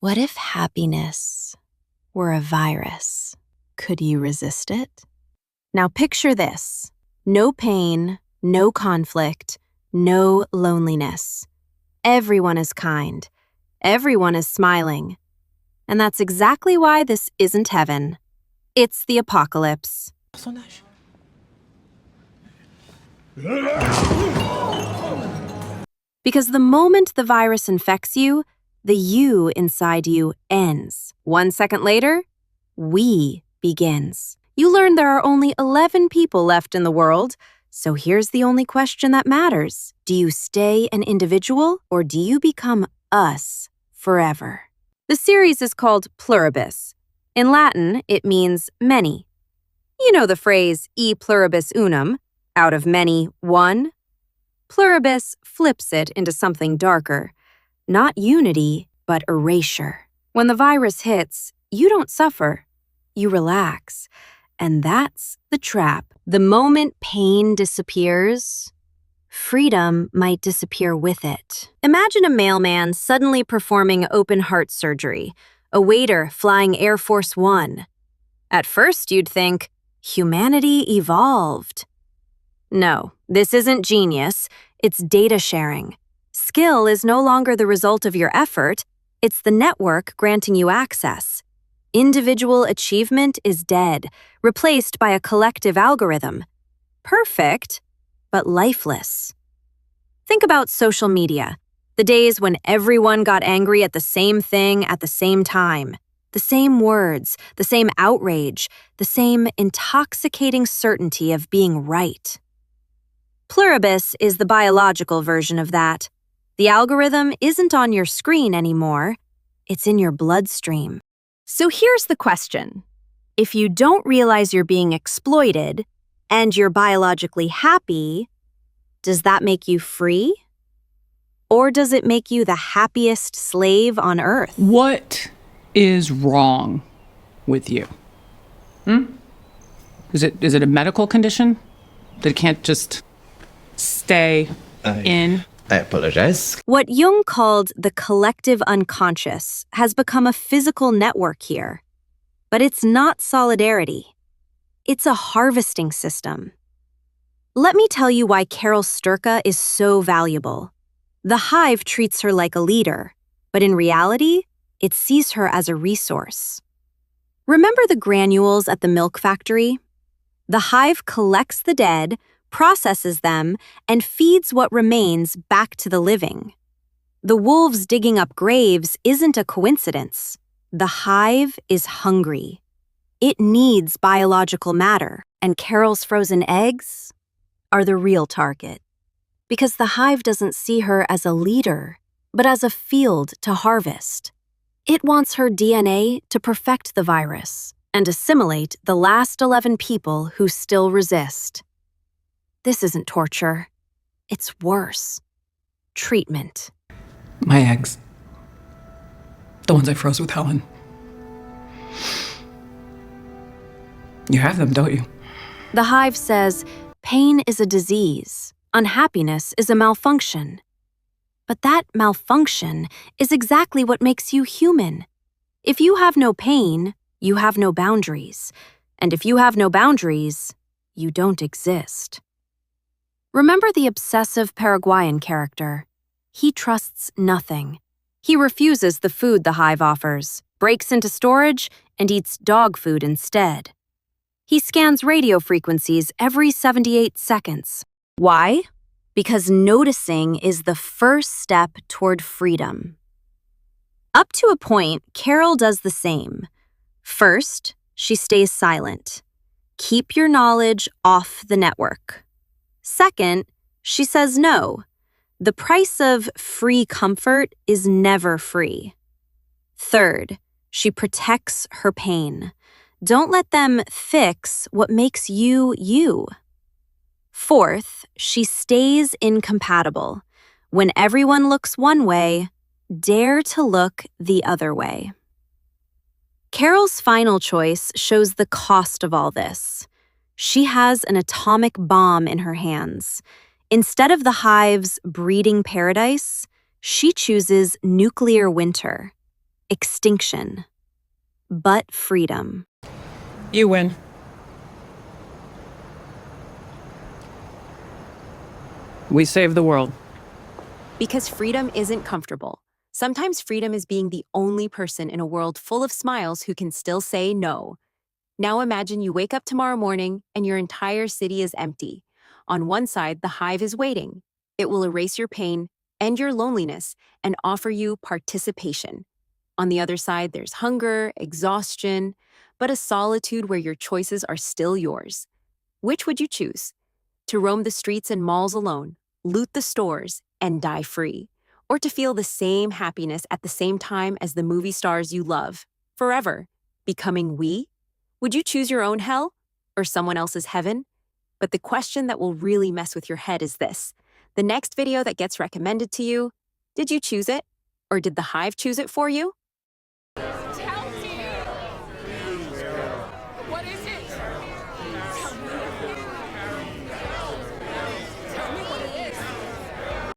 What if happiness were a virus? Could you resist it? Now picture this. No pain, no conflict, no loneliness. Everyone is kind. Everyone is smiling. And that's exactly why this isn't heaven. It's the apocalypse. Because the moment the virus infects you, the you inside you ends. 1 second later, we begins. You learn there are only 11 people left in the world, so here's the only question that matters. Do you stay an individual or do you become us forever? The series is called Pluribus. In Latin, it means many. You know the phrase e pluribus unum, out of many, one? Pluribus flips it into something darker. Not unity, but erasure. When the virus hits, you don't suffer. You relax. And that's the trap. The moment pain disappears, freedom might disappear with it. Imagine a mailman suddenly performing open heart surgery, a waiter flying Air Force One. At first, you'd think, humanity evolved. No, this isn't genius, it's data sharing. Skill is no longer the result of your effort, it's the network granting you access. Individual achievement is dead, replaced by a collective algorithm. Perfect, but lifeless. Think about social media, the days when everyone got angry at the same thing at the same time. The same words, the same outrage, the same intoxicating certainty of being right. Pluribus is the biological version of that. The algorithm isn't on your screen anymore, it's in your bloodstream. So here's the question. If you don't realize you're being exploited and you're biologically happy, does that make you free? Or does it make you the happiest slave on Earth? What is wrong with you? Is it a medical condition that it can't just stay in? I apologize. What Jung called the collective unconscious has become a physical network here. But it's not solidarity. It's a harvesting system. Let me tell you why Carol Sturka is so valuable. The Hive treats her like a leader, but in reality, it sees her as a resource. Remember the granules at the milk factory? The Hive collects the dead, processes them, and feeds what remains back to the living. The wolves digging up graves isn't a coincidence. The Hive is hungry. It needs biological matter, and Carol's frozen eggs are the real target. Because the Hive doesn't see her as a leader, but as a field to harvest. It wants her DNA to perfect the virus and assimilate the last 11 people who still resist. This isn't torture. It's worse. Treatment. My eggs. The ones I froze with Helen. You have them, don't you? The Hive says pain is a disease, unhappiness is a malfunction. But that malfunction is exactly what makes you human. If you have no pain, you have no boundaries. And if you have no boundaries, you don't exist. Remember the obsessive Paraguayan character. He trusts nothing. He refuses the food the Hive offers, breaks into storage, and eats dog food instead. He scans radio frequencies every 78 seconds. Why? Because noticing is the first step toward freedom. Up to a point, Carol does the same. First, she stays silent. Keep your knowledge off the network. Second, she says no. The price of free comfort is never free. Third, she protects her pain. Don't let them fix what makes you you. Fourth, she stays incompatible. When everyone looks one way, dare to look the other way. Carol's final choice shows the cost of all this. She has an atomic bomb in her hands. Instead of the Hive's breeding paradise, she chooses nuclear winter. extinction, but freedom. You win. We save the world. Because freedom isn't comfortable. Sometimes freedom is being the only person in a world full of smiles who can still say no. Now imagine you wake up tomorrow morning and your entire city is empty. On one side, the Hive is waiting. It will erase your pain, end your loneliness, and offer you participation. On the other side, there's hunger, exhaustion, but a solitude where your choices are still yours. Which would you choose? To roam the streets and malls alone, loot the stores, and die free? Or to feel the same happiness at the same time as the movie stars you love, forever, becoming we? Would you choose your own hell or someone else's heaven? But the question that will really mess with your head is this. The next video that gets recommended to you, did you choose it? Or did the Hive choose it for you?